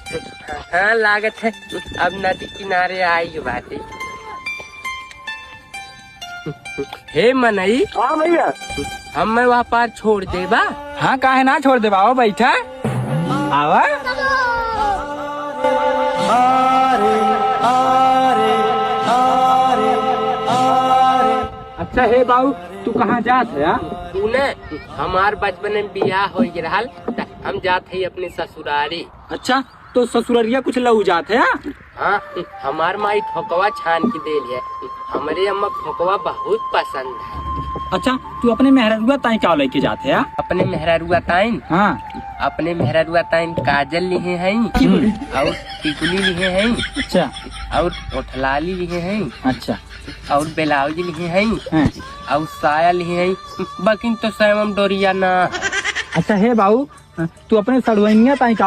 हाँ लागत है अब नदी किनारे आई बात है। हे मनई। हाँ भैया। हम मैं वहाँ पार छोड़ देबा। हाँ काहे ना छोड़ दे बाबा, बैठा आवा। अच्छा हे बाबू तू कहाँ जात है? तूने हमार बचपन में बियाह हो रहल त हम जात है अपने ससुरारी। अच्छा तो ससुररिया कुछ लऊ जात है? हाँ हमार माई ठोकवा छान के देल है। हमारे अम्मा ठोकवा बहुत पसंद है। अच्छा तू अपने मेहरुआ ताई क्या लेके जाते है? अपने मेहरुआ ताइन। हाँ अपने मेहरुआ ताइन काजल लिए हैं और टिकुली लिए हैं। अच्छा और ओठलाली लिए हैं। अच्छा और ब्लाउज लिए हैं। हाँ। और साया लिए हैं। बकिन तो सैम डोरिया ना। अच्छा हे बाबू तू अपने सड़वैनिया ताई का